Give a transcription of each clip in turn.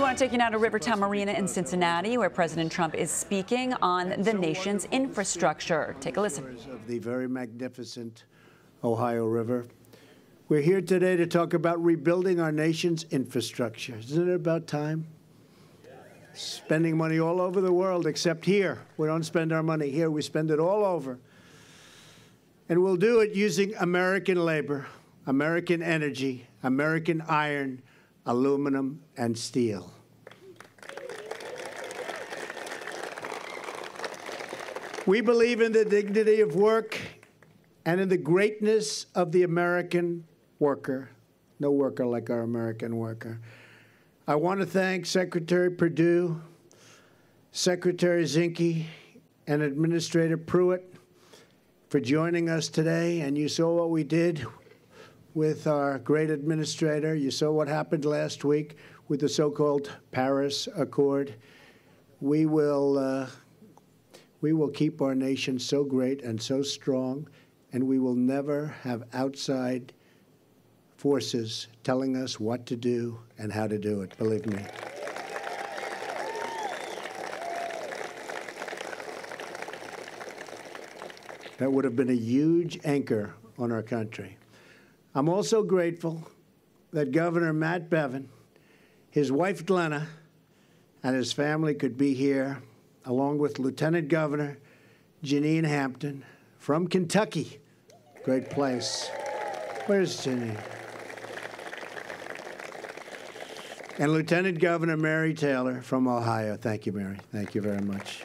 want to take you now to Rivertown Marina in Cincinnati, where President Trump is speaking on the nation's infrastructure. Take a listen. Of the very magnificent Ohio River. We're here today to talk about rebuilding our nation's infrastructure. Isn't it about time? Spending money all over the world, except here. We don't spend our money here. We spend it all over. And we'll do it using American labor, American energy, American iron, aluminum, and steel. We believe in the dignity of work and in the greatness of the American worker. No worker like our American worker. I want to thank Secretary Perdue, Secretary Zinke, and Administrator Pruitt for joining us today. And you saw what we did with our great administrator. You saw what happened last week with the so-called Paris Accord. We will keep our nation so great and so strong, and we will never have outside forces telling us what to do and how to do it, believe me. That would have been a huge anchor on our country. I'm also grateful that Governor Matt Bevin, his wife Glenna, and his family could be here, along with Lieutenant Governor Janine Hampton from Kentucky. Great place. Where's Janine? And Lieutenant Governor Mary Taylor from Ohio. Thank you, Mary. Thank you very much.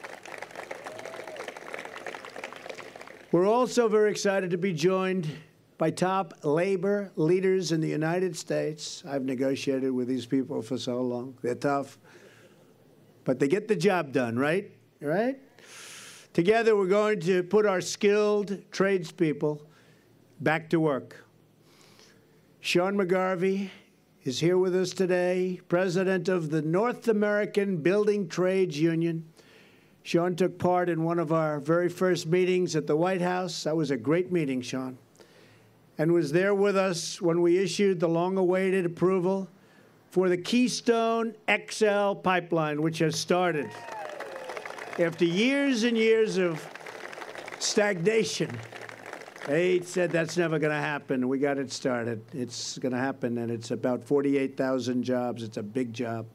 We're also very excited to be joined by top labor leaders in the United States. I've negotiated with these people for so long. They're tough, but they get the job done, right? Right? Together, we're going to put our skilled tradespeople back to work. Sean McGarvey is here with us today, president of the North American Building Trades Union. Sean took part in one of our very first meetings at the White House. That was a great meeting, Sean, and was there with us when we issued the long-awaited approval for the Keystone XL pipeline, which has started. After years and years of stagnation, they said that's never going to happen. We got it started. It's going to happen, and it's about 48,000 jobs. It's a big job.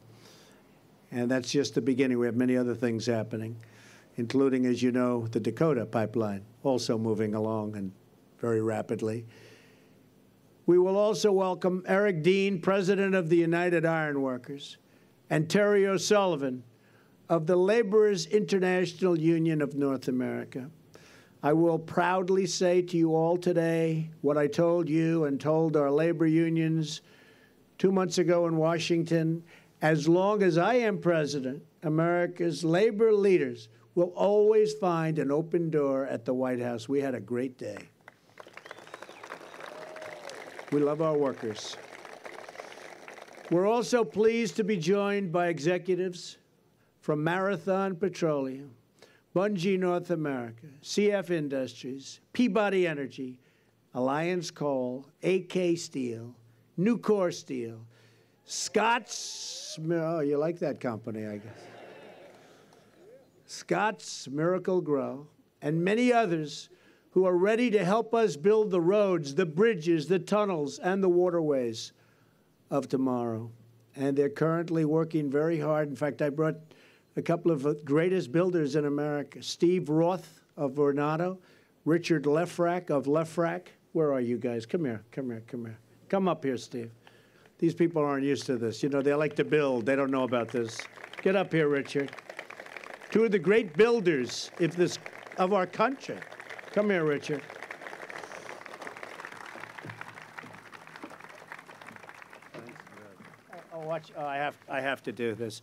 And that's just the beginning. We have many other things happening, including, as you know, the Dakota pipeline, also moving along and very rapidly. We will also welcome Eric Dean, president of the United Iron Workers, and Terry O'Sullivan of the Laborers International Union of North America. I will proudly say to you all today what I told you and told our labor unions 2 months ago in Washington. As long as I am president, America's labor leaders will always find an open door at the White House. We had a great day. We love our workers. We're also pleased to be joined by executives from Marathon Petroleum, Bunge North America, CF Industries, Peabody Energy, Alliance Coal, AK Steel, Nucor Steel, Scott's, oh, you like that company, I guess. Scott's Miracle Grow, and many others who are ready to help us build the roads, the bridges, the tunnels, and the waterways of tomorrow. And they're currently working very hard. In fact, I brought a couple of the greatest builders in America, Steve Roth of Vornado, Richard Lefrak of Lefrak. Where are you guys? Come here, come here, come here. Come up here, Steve. These people aren't used to this. You know, they like to build. They don't know about this. Get up here, Richard. Two of the great builders of our country. Come here, Richard. Oh, watch. Oh, I have to do this.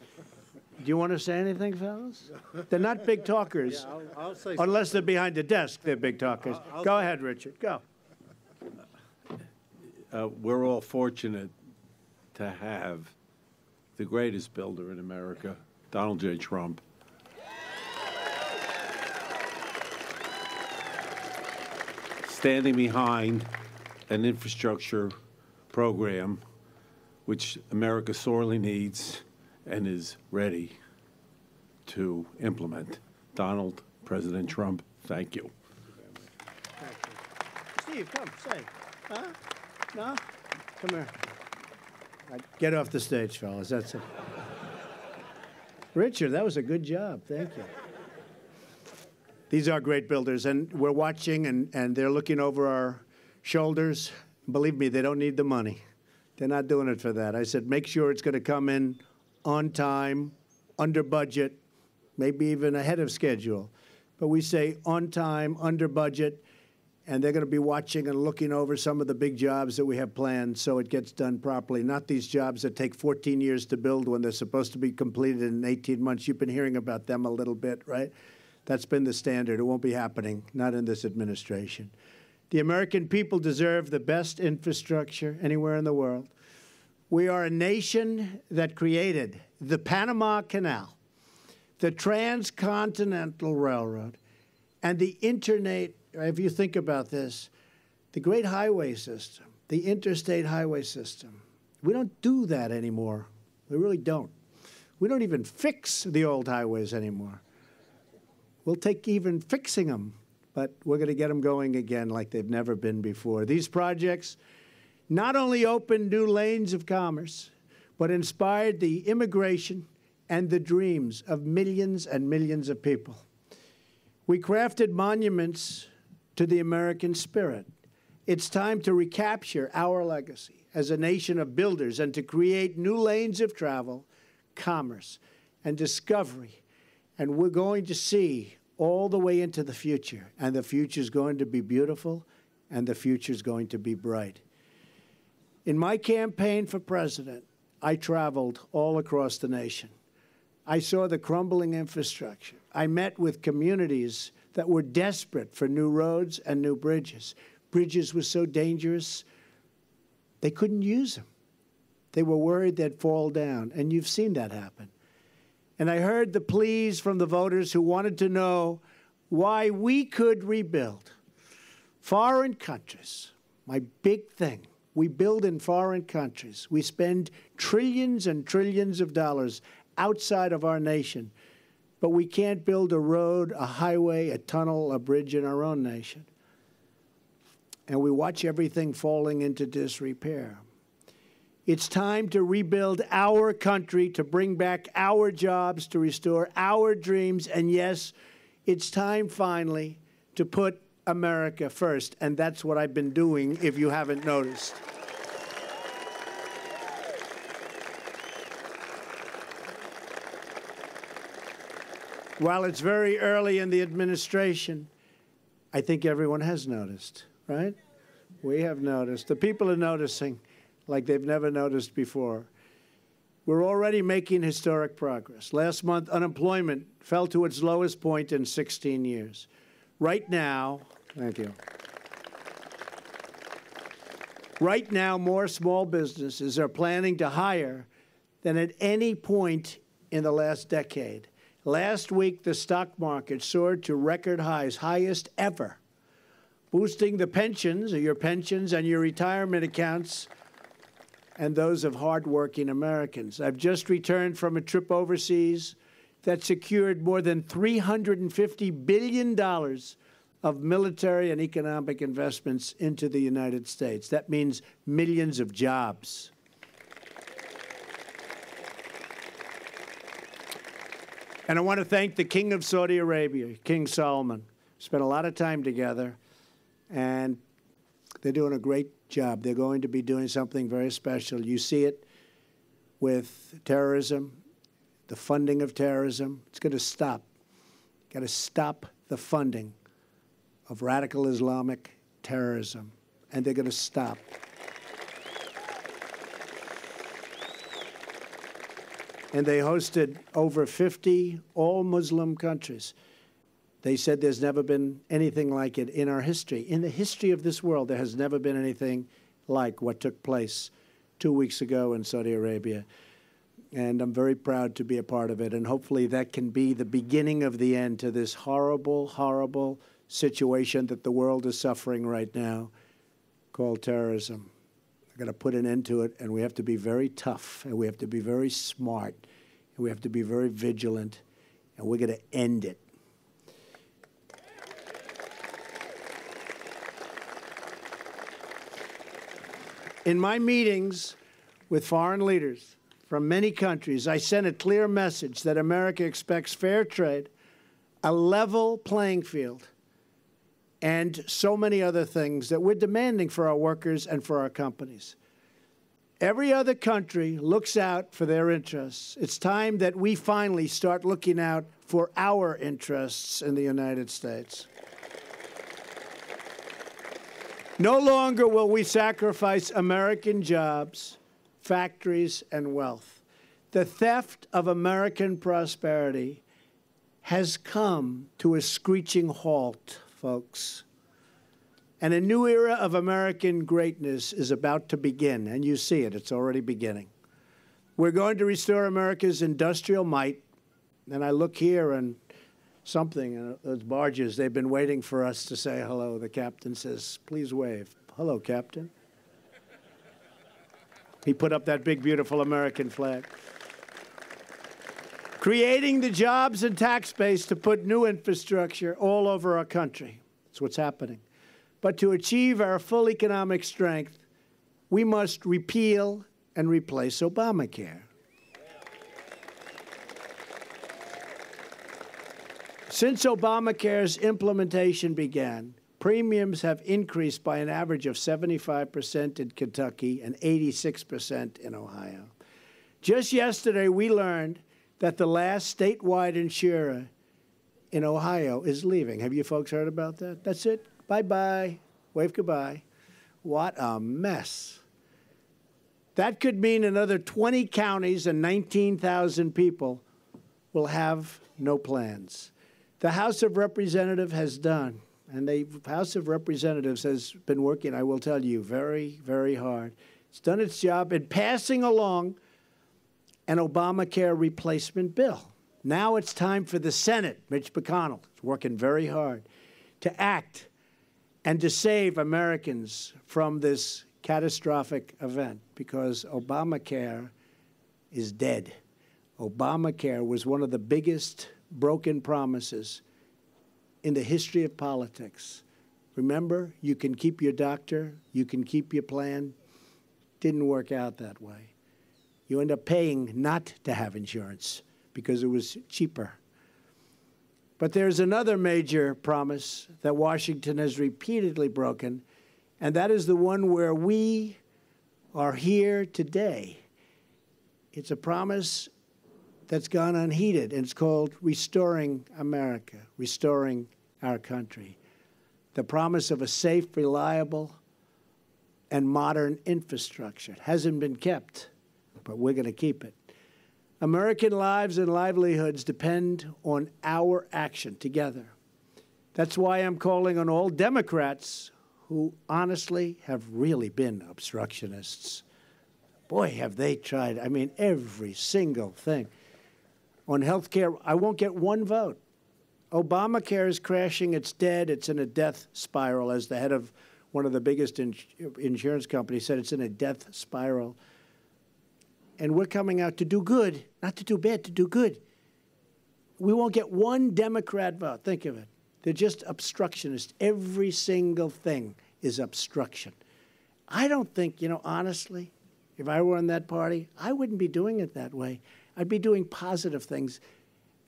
Do you want to say anything, fellas? They're not big talkers. Yeah, I'll say unless they're behind the desk, they're big talkers. Go ahead, Richard. Go. We're all fortunate to have the greatest builder in America, Donald J. Trump. Standing behind an infrastructure program which America sorely needs and is ready to implement. Donald, President Trump, thank you. Steve, come, say. Huh? No? Come here. Get off the stage, fellas. That's it. Richard, that was a good job. Thank you. These are great builders, and we're watching, and they're looking over our shoulders. Believe me, they don't need the money. They're not doing it for that. I said, make sure it's going to come in on time, under budget, maybe even ahead of schedule. But we say on time, under budget, and they're going to be watching and looking over some of the big jobs that we have planned so it gets done properly, not these jobs that take 14 years to build when they're supposed to be completed in 18 months. You've been hearing about them a little bit, right? That's been the standard. It won't be happening, not in this administration. The American people deserve the best infrastructure anywhere in the world. We are a nation that created the Panama Canal, the Transcontinental Railroad, and the Internet. If you think about this, the great highway system, the interstate highway system, we don't do that anymore. We really don't. We don't even fix the old highways anymore. We'll take even fixing them, but we're going to get them going again like they've never been before. These projects not only opened new lanes of commerce, but inspired the immigration and the dreams of millions and millions of people. We crafted monuments to the American spirit. It's time to recapture our legacy as a nation of builders and to create new lanes of travel, commerce, and discovery. And we're going to see all the way into the future. And the future is going to be beautiful, and the future is going to be bright. In my campaign for president, I traveled all across the nation. I saw the crumbling infrastructure. I met with communities that were desperate for new roads and new bridges. Bridges were so dangerous, they couldn't use them. They were worried they'd fall down, and you've seen that happen. And I heard the pleas from the voters who wanted to know why we could rebuild. Foreign countries, my big thing, we build in foreign countries. We spend trillions and trillions of dollars outside of our nation, but we can't build a road, a highway, a tunnel, a bridge in our own nation. And we watch everything falling into disrepair. It's time to rebuild our country, to bring back our jobs, to restore our dreams. And yes, it's time finally to put America first. And that's what I've been doing, if you haven't noticed. While it's very early in the administration, I think everyone has noticed, right? We have noticed. The people are noticing like they've never noticed before. We're already making historic progress. Last month, unemployment fell to its lowest point in 16 years. Right now, thank you. Right now, more small businesses are planning to hire than at any point in the last decade. Last week, the stock market soared to record highs, highest ever, boosting the pensions, your pensions and your retirement accounts, and those of hardworking Americans. I've just returned from a trip overseas that secured more than $350 billion of military and economic investments into the United States. That means millions of jobs. And I want to thank the King of Saudi Arabia, King Salman. Spent a lot of time together, and they're doing a great job. They're going to be doing something very special. You see it with terrorism, the funding of terrorism. It's going to stop. Got to stop the funding of radical Islamic terrorism, and they're going to stop. And they hosted over 50 all-Muslim countries. They said there's never been anything like it in our history. In the history of this world, there has never been anything like what took place 2 weeks ago in Saudi Arabia. And I'm very proud to be a part of it. And hopefully that can be the beginning of the end to this horrible, horrible situation that the world is suffering right now called terrorism. We're going to put an end to it, and we have to be very tough, and we have to be very smart, We have to be very vigilant, and we're going to end it. In my meetings with foreign leaders from many countries, I sent a clear message that America expects fair trade, a level playing field, and so many other things that we're demanding for our workers and for our companies. Every other country looks out for their interests. It's time that we finally start looking out for our interests in the United States. No longer will we sacrifice American jobs, factories, and wealth. The theft of American prosperity has come to a screeching halt, folks. And a new era of American greatness is about to begin, and you see it. It's already beginning. We're going to restore America's industrial might. And I look here and something, those barges, they've been waiting for us to say hello. The captain says, please wave. Hello, Captain. He put up that big, beautiful American flag. Creating the jobs and tax base to put new infrastructure all over our country. That's what's happening. But to achieve our full economic strength, we must repeal and replace Obamacare. Since Obamacare's implementation began, premiums have increased by an average of 75% in Kentucky and 86% in Ohio. Just yesterday, we learned that the last statewide insurer in Ohio is leaving. Have you folks heard about that? That's it. Bye-bye. Wave goodbye. What a mess. That could mean another 20 counties and 19,000 people will have no plans. The House of Representatives has done, and the House of Representatives has been working, I will tell you, very, very hard. It's done its job in passing along an Obamacare replacement bill. Now it's time for the Senate. Mitch McConnell is working very hard to act and to save Americans from this catastrophic event, because Obamacare is dead. Obamacare was one of the biggest broken promises in the history of politics. Remember, you can keep your doctor, you can keep your plan. Didn't work out that way. You end up paying not to have insurance because it was cheaper. But there's another major promise that Washington has repeatedly broken, and that is the one where we are here today. It's a promise that's gone unheeded, and it's called restoring America, restoring our country. The promise of a safe, reliable, and modern infrastructure. It hasn't been kept, but we're going to keep it. American lives and livelihoods depend on our action together. That's why I'm calling on all Democrats who honestly have really been obstructionists. Boy, have they tried. I mean, every single thing. On health care, I won't get one vote. Obamacare is crashing. It's dead. It's in a death spiral. As the head of one of the biggest insurance companies said, it's in a death spiral. And we're coming out to do good, not to do bad, to do good. We won't get one Democrat vote. Think of it. They're just obstructionists. Every single thing is obstruction. I don't think, honestly, if I were in that party, I wouldn't be doing it that way. I'd be doing positive things.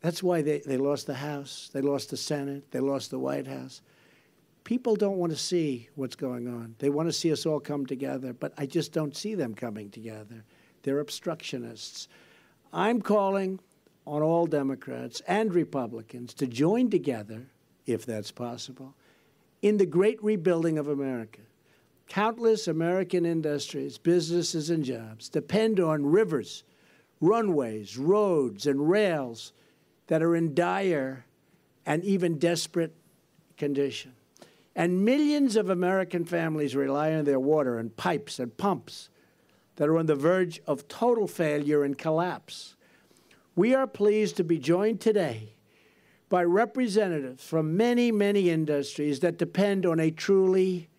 That's why they lost the House, they lost the Senate, they lost the White House. People don't want to see what's going on. They want to see us all come together, but I just don't see them coming together. They're obstructionists. I'm calling on all Democrats and Republicans to join together, if that's possible, in the great rebuilding of America. Countless American industries, businesses, and jobs depend on rivers, runways, roads, and rails that are in dire and even desperate condition. And millions of American families rely on their water and pipes and pumps that are on the verge of total failure and collapse. We are pleased to be joined today by representatives from many, many industries that depend on a truly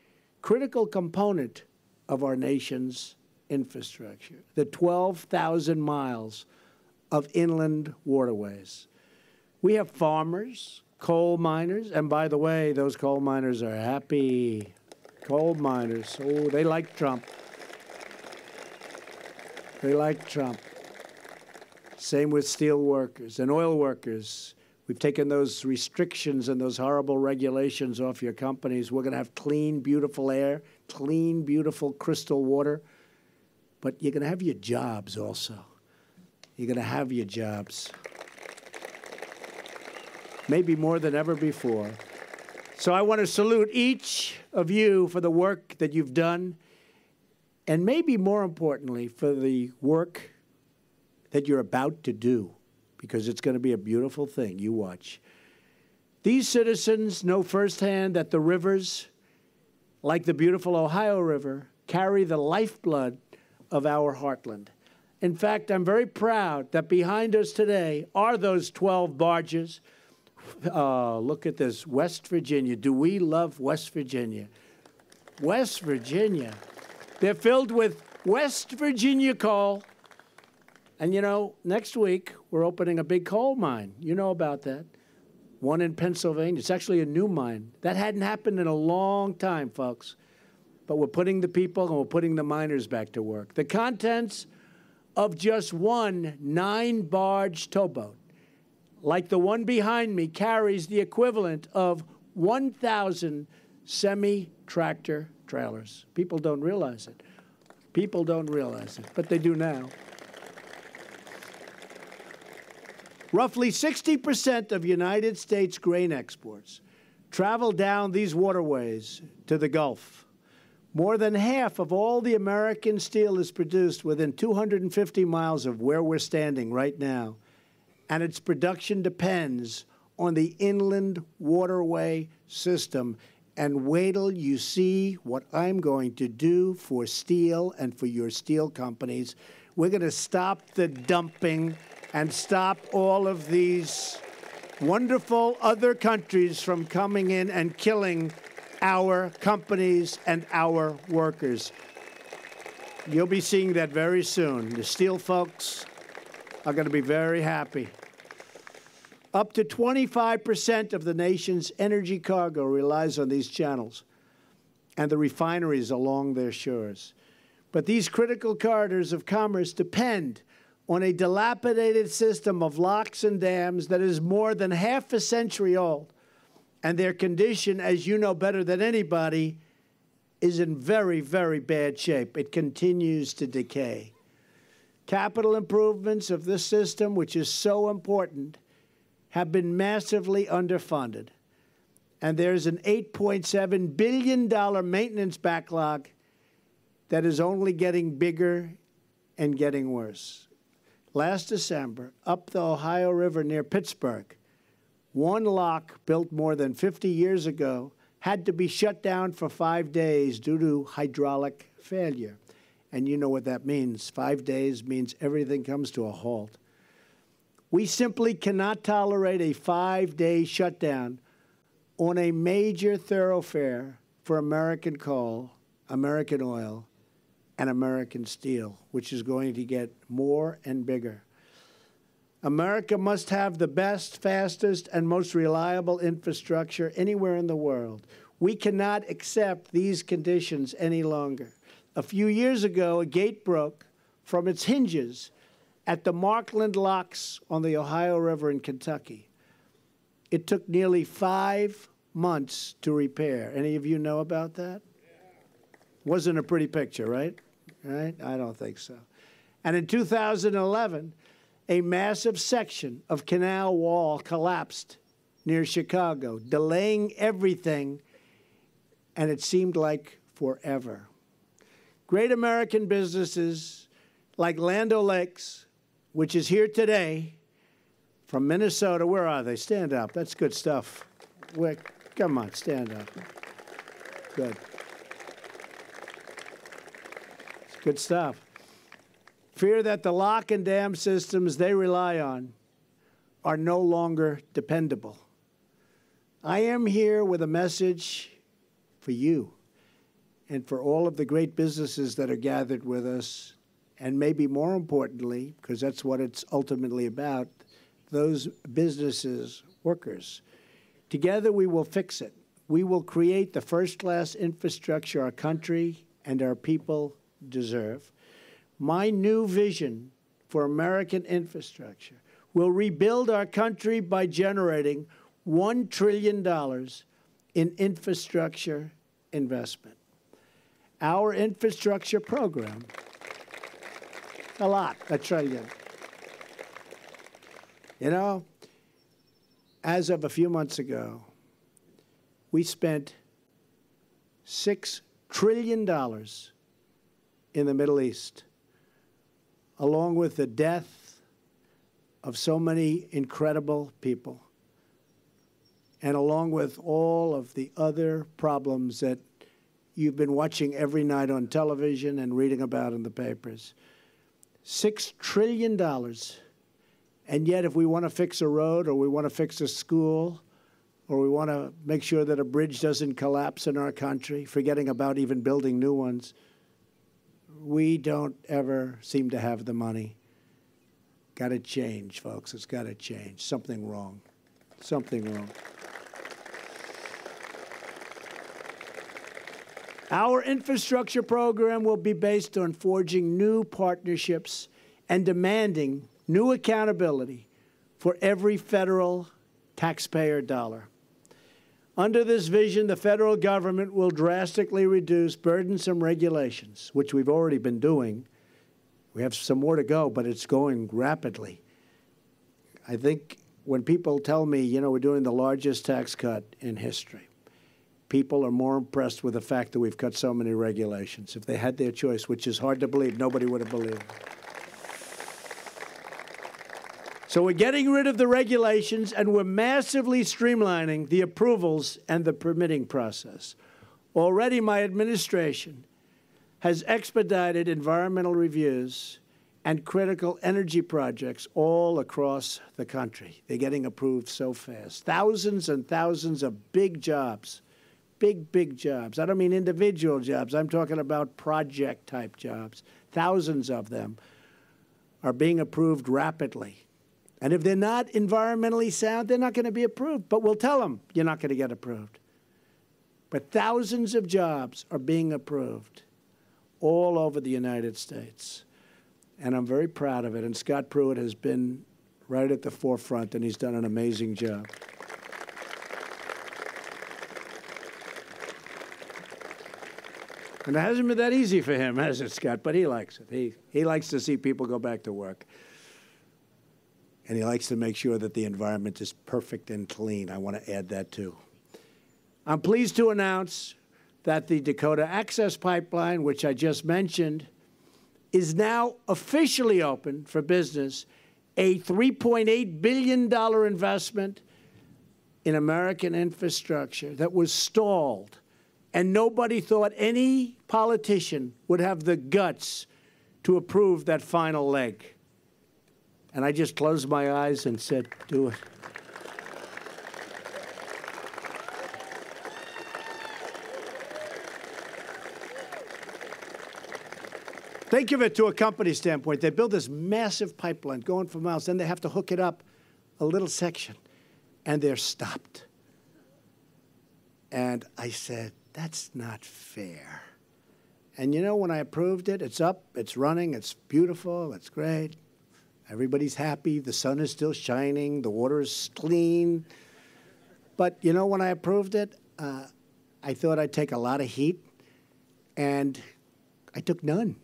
critical component of our nation's infrastructure, the 12,000 miles of inland waterways. We have farmers, coal miners, and by the way, those coal miners are happy. Coal miners, oh, they like Trump. They like Trump. Same with steel workers and oil workers. We've taken those restrictions and those horrible regulations off your companies. We're going to have clean, beautiful air, clean, beautiful crystal water. But you're going to have your jobs also. You're going to have your jobs. Maybe more than ever before. So I want to salute each of you for the work that you've done, and maybe more importantly, for the work that you're about to do, because it's going to be a beautiful thing. You watch. These citizens know firsthand that the rivers, like the beautiful Ohio River, carry the lifeblood of our heartland. In fact, I'm very proud that behind us today are those 12 barges. Look at this, West Virginia. Do we love West Virginia? West Virginia. They're filled with West Virginia coal. And you know, next week, we're opening a big coal mine. You know about that. One in Pennsylvania. It's actually a new mine. That hadn't happened in a long time, folks. But we're putting the people and we're putting the miners back to work. The contents of just one 9-barge towboat, like the one behind me, carries the equivalent of 1,000 semi-tractor trailers. People don't realize it. People don't realize it, but they do now. Roughly 60% of United States grain exports travel down these waterways to the Gulf. More than half of all the American steel is produced within 250 miles of where we're standing right now, and its production depends on the inland waterway system. And wait till you see what I'm going to do for steel and for your steel companies. We're going to stop the dumping and stop all of these wonderful other countries from coming in and killing our companies and our workers. You'll be seeing that very soon. The steel folks are going to be very happy. Up to 25% of the nation's energy cargo relies on these channels and the refineries along their shores. But these critical corridors of commerce depend on a dilapidated system of locks and dams that is more than half a century old. And their condition, as you know better than anybody, is in very, very bad shape. It continues to decay. Capital improvements of this system, which is so important, have been massively underfunded. And there's an $8.7 billion maintenance backlog that is only getting bigger and getting worse. Last December, up the Ohio River near Pittsburgh, one lock built more than 50 years ago had to be shut down for 5 days due to hydraulic failure. And you know what that means. 5 days means everything comes to a halt. We simply cannot tolerate a 5-day shutdown on a major thoroughfare for American coal, American oil, and American steel, which is going to get more and bigger. America must have the best, fastest, and most reliable infrastructure anywhere in the world. We cannot accept these conditions any longer. A few years ago, a gate broke from its hinges at the Markland Locks on the Ohio River in Kentucky. It took nearly 5 months to repair. Any of you know about that? Wasn't a pretty picture, right? Right? I don't think so. And in 2011, a massive section of canal wall collapsed near Chicago, delaying everything, and it seemed like forever. Great American businesses like Land O'Lakes, which is here today, from Minnesota. Where are they? Stand up. That's good stuff. Come on, stand up. Good. It's good stuff. Fear that the lock and dam systems they rely on are no longer dependable. I am here with a message for you and for all of the great businesses that are gathered with us and maybe more importantly, because that's what it's ultimately about, those businesses, workers. Together we will fix it. We will create the first-class infrastructure our country and our people deserve. My new vision for American infrastructure will rebuild our country by generating $1 trillion in infrastructure investment. Our infrastructure program, $1 trillion. You know, as of a few months ago, we spent $6 trillion in the Middle East, along with the death of so many incredible people, and along with all of the other problems that you've been watching every night on television and reading about in the papers. $6 trillion. And yet, if we want to fix a road, or we want to fix a school, or we want to make sure that a bridge doesn't collapse in our country, forgetting about even building new ones, we don't ever seem to have the money. Got to change, folks. It's got to change. Something wrong. Something wrong. Our infrastructure program will be based on forging new partnerships and demanding new accountability for every federal taxpayer dollar. Under this vision, the federal government will drastically reduce burdensome regulations, which we've already been doing. We have some more to go, but it's going rapidly. I think when people tell me, you know, we're doing the largest tax cut in history, people are more impressed with the fact that we've cut so many regulations. If they had their choice, which is hard to believe, nobody would have believed. So we're getting rid of the regulations, and we're massively streamlining the approvals and the permitting process. Already, my administration has expedited environmental reviews and critical energy projects all across the country. They're getting approved so fast. Thousands and thousands of big jobs, big jobs. I don't mean individual jobs. I'm talking about project-type jobs. Thousands of them are being approved rapidly. And if they're not environmentally sound, they're not going to be approved. But we'll tell them you're not going to get approved. But thousands of jobs are being approved all over the United States. And I'm very proud of it. And Scott Pruitt has been right at the forefront, and he's done an amazing job. And it hasn't been that easy for him, has it, Scott? But he likes it. He likes to see people go back to work. And he likes to make sure that the environment is perfect and clean. I want to add that, too. I'm pleased to announce that the Dakota Access Pipeline, which I just mentioned, is now officially open for business, a $3.8 billion investment in American infrastructure that was stalled. And nobody thought any politician would have the guts to approve that final leg. And I just closed my eyes and said, do it. Think of it to a company standpoint. They build this massive pipeline going for miles. Then they have to hook it up a little section, and they're stopped. And I said, that's not fair. And you know, when I approved it, it's up, it's running, it's beautiful, it's great. Everybody's happy. The sun is still shining. The water is clean. But, you know, when I approved it, I thought I'd take a lot of heat, and I took none.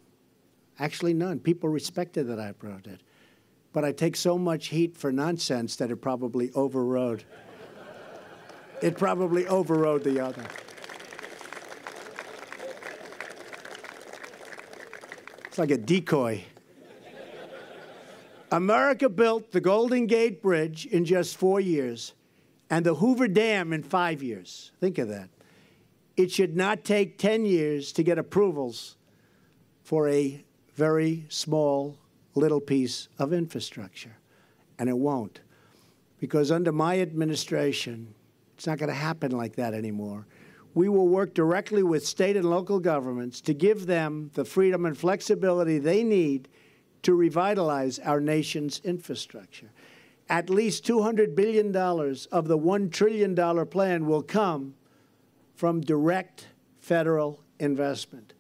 Actually, none. People respected that I approved it. But I take so much heat for nonsense that it probably overrode. It probably overrode the other. It's like a decoy. America built the Golden Gate Bridge in just 4 years and the Hoover Dam in 5 years. Think of that. It should not take 10 years to get approvals for a very small little piece of infrastructure. And it won't. Because under my administration, it's not going to happen like that anymore. We will work directly with state and local governments to give them the freedom and flexibility they need to revitalize our nation's infrastructure. At least $200 billion of the $1 trillion plan will come from direct federal investment.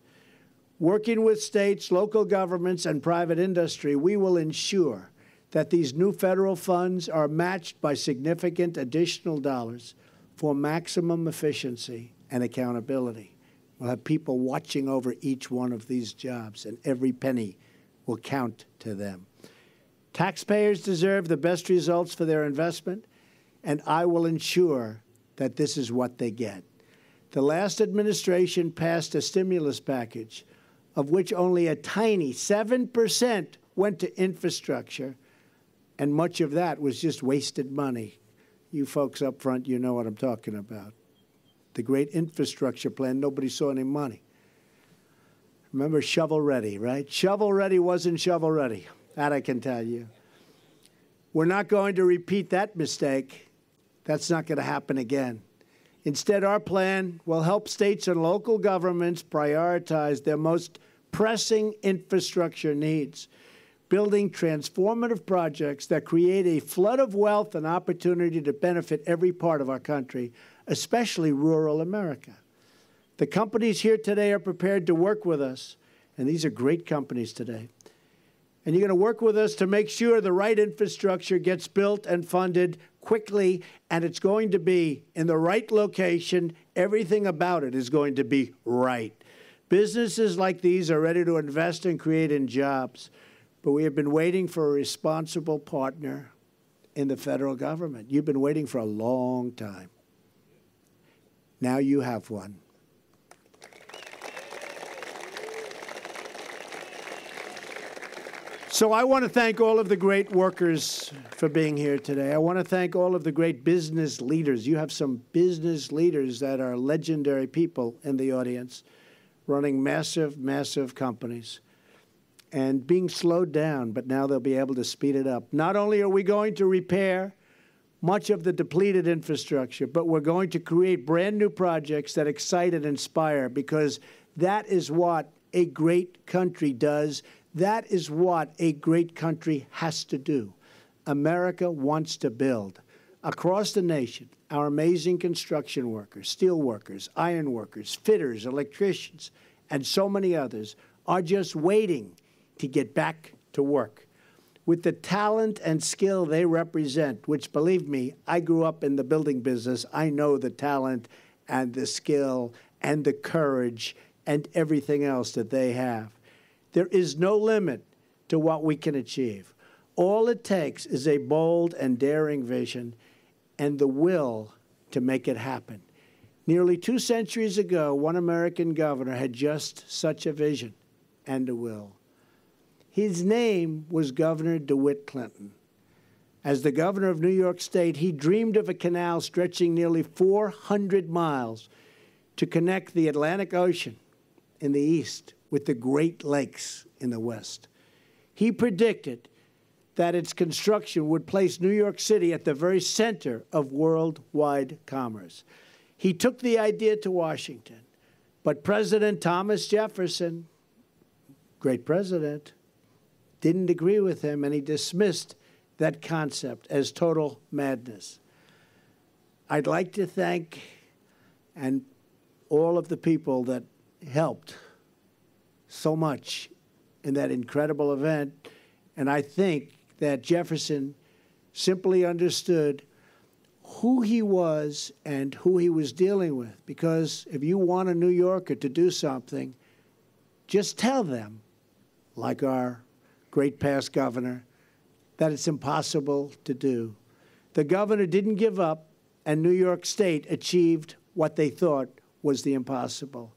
Working with states, local governments, and private industry, we will ensure that these new federal funds are matched by significant additional dollars for maximum efficiency and accountability. We'll have people watching over each one of these jobs, and every penny will count to them. Taxpayers deserve the best results for their investment, and I will ensure that this is what they get. The last administration passed a stimulus package, of which only a tiny 7% went to infrastructure, and much of that was just wasted money. You folks up front, you know what I'm talking about. The great infrastructure plan, nobody saw any money. Remember shovel ready, right? Shovel ready wasn't shovel ready. That I can tell you. We're not going to repeat that mistake. That's not going to happen again. Instead, our plan will help states and local governments prioritize their most pressing infrastructure needs, building transformative projects that create a flood of wealth and opportunity to benefit every part of our country, especially rural America. The companies here today are prepared to work with us, and these are great companies today. And you're going to work with us to make sure the right infrastructure gets built and funded quickly, and it's going to be in the right location. Everything about it is going to be right. Businesses like these are ready to invest and create in jobs, but we have been waiting for a responsible partner in the federal government. You've been waiting for a long time. Now you have one. So I want to thank all of the great workers for being here today. I want to thank all of the great business leaders. You have some business leaders that are legendary people in the audience, running massive, massive companies and being slowed down, but now they'll be able to speed it up. Not only are we going to repair much of the depleted infrastructure, but we're going to create brand new projects that excite and inspire, because that is what a great country does. That is what a great country has to do. America wants to build. Across the nation, our amazing construction workers, steel workers, iron workers, fitters, electricians, and so many others are just waiting to get back to work. With the talent and skill they represent, which, believe me, I grew up in the building business. I know the talent and the skill and the courage and everything else that they have. There is no limit to what we can achieve. All it takes is a bold and daring vision and the will to make it happen. Nearly 2 centuries ago, one American governor had just such a vision and a will. His name was Governor DeWitt Clinton. As the governor of New York State, he dreamed of a canal stretching nearly 400 miles to connect the Atlantic Ocean in the east with the Great Lakes in the west. He predicted that its construction would place New York City at the very center of worldwide commerce. He took the idea to Washington, but President Thomas Jefferson, great president, didn't agree with him, and he dismissed that concept as total madness. I'd like to thank all of the people that helped so much in that incredible event, and I think that Jefferson simply understood who he was and who he was dealing with, because if you want a New Yorker to do something, just tell them, like our great past governor, that it's impossible to do. The governor didn't give up, and New York State achieved what they thought was the impossible.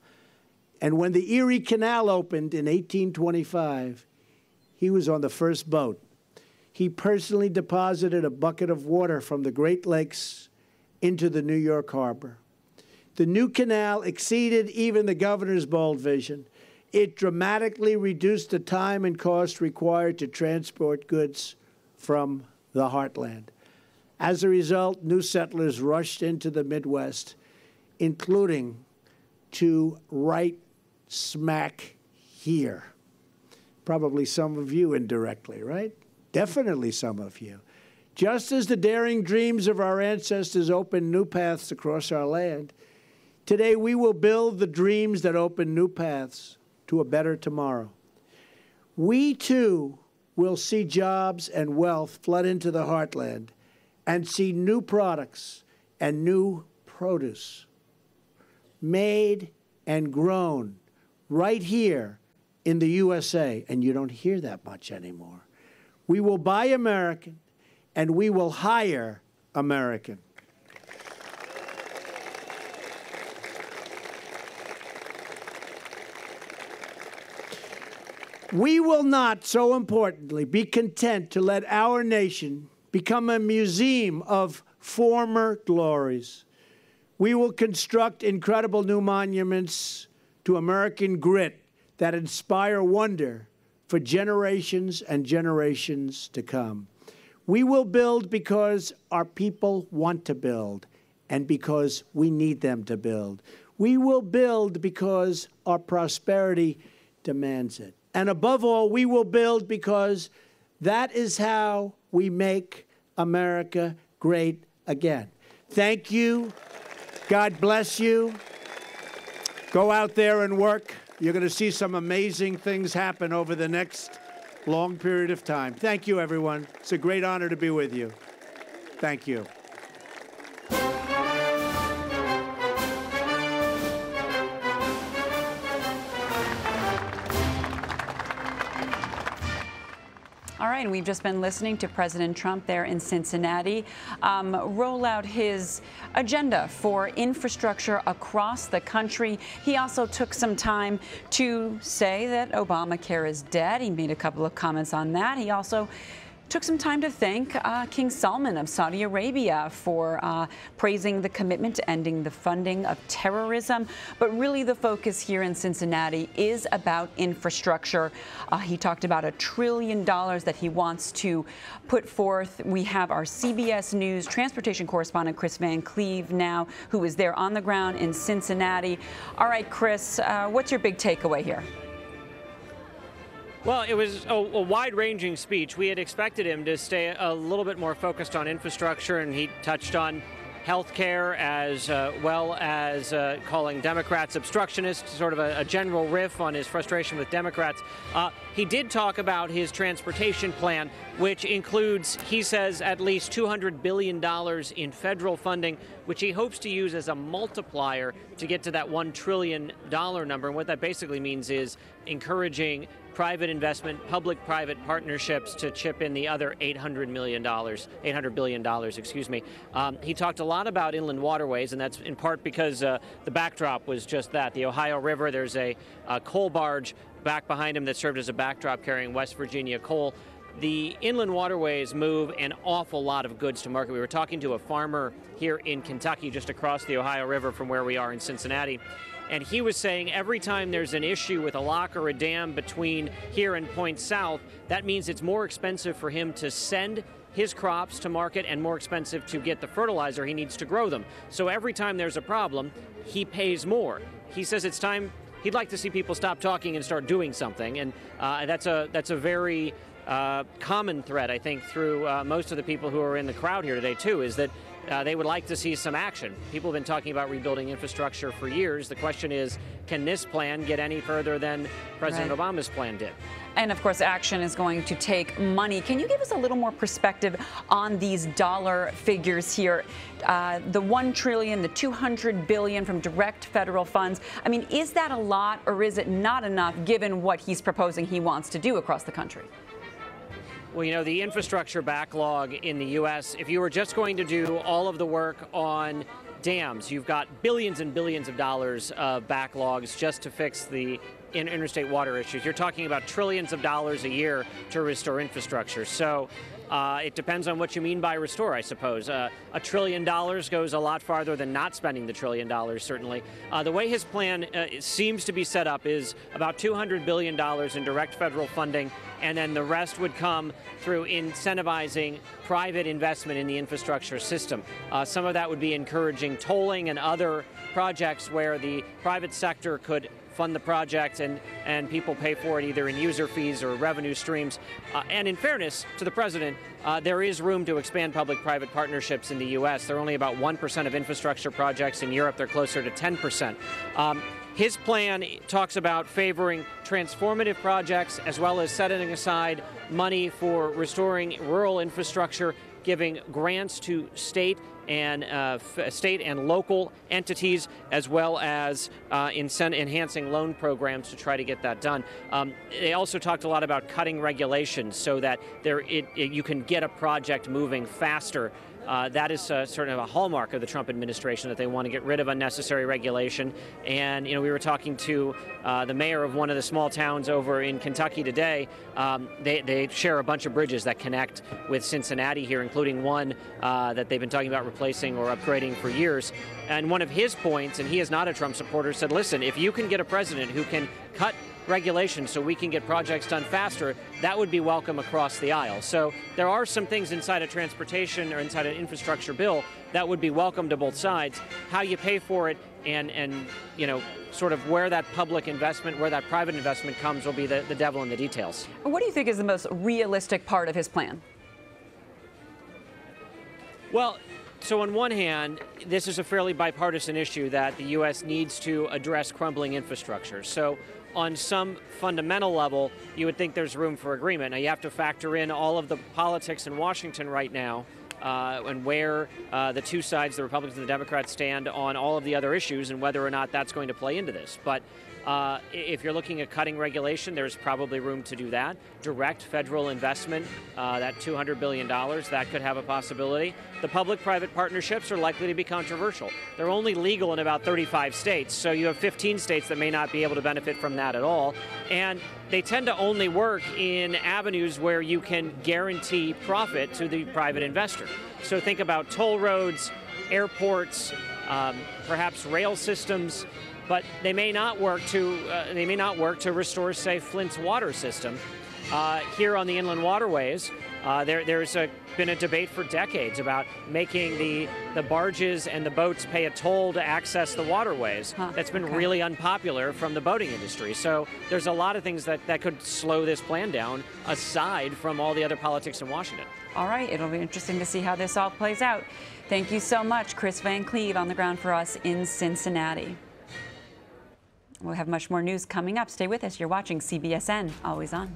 And when the Erie Canal opened in 1825, he was on the first boat. He personally deposited a bucket of water from the Great Lakes into the New York harbor. The new canal exceeded even the governor's bold vision. It dramatically reduced the time and cost required to transport goods from the heartland. As a result, new settlers rushed into the Midwest. including to right smack here. Probably some of you indirectly, right? Definitely some of you. Just as the daring dreams of our ancestors opened new paths across our land, today we will build the dreams that open new paths to a better tomorrow. We, too, will see jobs and wealth flood into the heartland and see new products and new produce made and grown right here in the USA, and you don't hear that much anymore. We will buy American, and we will hire American. We will not, so importantly, be content to let our nation become a museum of former glories. We will construct incredible new monuments to American grit that inspire wonder for generations and generations to come. We will build because our people want to build and because we need them to build. We will build because our prosperity demands it. And above all, we will build because that is how we make America great again. Thank you. God bless you. Go out there and work. You're going to see some amazing things happen over the next long period of time. Thank you, everyone. It's a great honor to be with you. Thank you. All right, and we've just been listening to President Trump there in Cincinnati roll out his agenda for infrastructure across the country. He also took some time to say that Obamacare is dead. He made a couple of comments on that. He also took some time to thank King Salman of Saudi Arabia for praising the commitment to ending the funding of terrorism. But really the focus here in Cincinnati is about infrastructure. He talked about $1 trillion that he wants to put forth. We have our CBS News transportation correspondent Chris Van Cleve now, who is there on the ground in Cincinnati. All right, Chris, what's your big takeaway here? Well, it was a wide-ranging speech. We had expected him to stay a little bit more focused on infrastructure, and he touched on health care as well as calling Democrats obstructionists, sort of a general riff on his frustration with Democrats. He did talk about his transportation plan, which includes, he says, at least $200 billion in federal funding, which he hopes to use as a multiplier to get to that $1 trillion number. And what that basically means is encouraging private investment, public-private partnerships to chip in the other $800 billion, excuse me. He talked a lot about inland waterways, and that's in part because the backdrop was just that. The Ohio River, there's a coal barge back behind him that served as a backdrop carrying West Virginia coal. The inland waterways move an awful lot of goods to market. We were talking to a farmer here in Kentucky, just across the Ohio River from where we are in Cincinnati. And he was saying every time there's an issue with a lock or a dam between here and Point South, that means it's more expensive for him to send his crops to market and more expensive to get the fertilizer he needs to grow them. So every time there's a problem, he pays more. He says it's time, he'd like to see people stop talking and start doing something. And that's a very common thread, I think, through most of the people who are in the crowd here today, too, is that they would like to see some action. People have been talking about rebuilding infrastructure for years. The question is, can this plan get any further than President Obama's plan did? And of course, action is going to take money. Can you give us a little more perspective on these dollar figures here? The $1 trillion, the $200 billion from direct federal funds. I mean, is that a lot or is it not enough given what he's proposing he wants to do across the country? Well, you know, the infrastructure backlog in the U.S., if you were just going to do all of the work on dams, you've got billions and billions of dollars of backlogs just to fix the interstate water issues. You're talking about trillions of dollars a year to restore infrastructure. So it depends on what you mean by restore, I suppose. $1 trillion goes a lot farther than not spending the $1 trillion, certainly. The way his plan seems to be set up is about $200 billion in direct federal funding and then the rest would come through incentivizing private investment in the infrastructure system. Some of that would be encouraging tolling and other projects where the private sector could fund the project and people pay for it either in user fees or revenue streams. And in fairness to the president, there is room to expand public-private partnerships in the U.S. They're only about 1% of infrastructure projects. In Europe, they're closer to 10%. His plan talks about favoring transformative projects as well as setting aside money for restoring rural infrastructure, giving grants to state and local entities, as well as enhancing loan programs to try to get that done. They also talked a lot about cutting regulations so that you can get a project moving faster. That is sort of a hallmark of the Trump administration, that they want to get rid of unnecessary regulation. And, we were talking to the mayor of one of the small towns over in Kentucky today. They share a bunch of bridges that connect with Cincinnati here, including one that they've been talking about replacing or upgrading for years. And one of his points, and he is not a Trump supporter, said, listen, if you can get a president who can cut regulations so we can get projects done faster, that would be welcome across the aisle. So there are some things inside a transportation or inside an infrastructure bill that would be welcome to both sides. How you pay for it and sort of where that public investment, where that private investment comes will be the devil in the details. What do you think is the most realistic part of his plan? Well, so on one hand, this is a fairly bipartisan issue that the U.S. needs to address crumbling infrastructure. So on some fundamental level, you would think there's room for agreement. Now, you have to factor in all of the politics in Washington right now and where the two sides, the Republicans and the Democrats, stand on all of the other issues and whether or not that's going to play into this. But if you're looking at cutting regulation, there's probably room to do that. Direct federal investment, that $200 billion, that could have a possibility. The public-private partnerships are likely to be controversial. They're only legal in about 35 states, so you have 15 states that may not be able to benefit from that at all. And they tend to only work in avenues where you can guarantee profit to the private investor. So think about toll roads, airports, perhaps rail systems. But they may not work to restore, say, Flint's water system. Here on the inland waterways, there's been a debate for decades about making the barges and the boats pay a toll to access the waterways. That's been really unpopular from the boating industry. So there's a lot of things that could slow this plan down, aside from all the other politics in Washington. All right, it'll be interesting to see how this all plays out. Thank you so much, Chris Van Cleve, on the ground for us in Cincinnati. We'll have much more news coming up. Stay with us. You're watching CBSN, always on.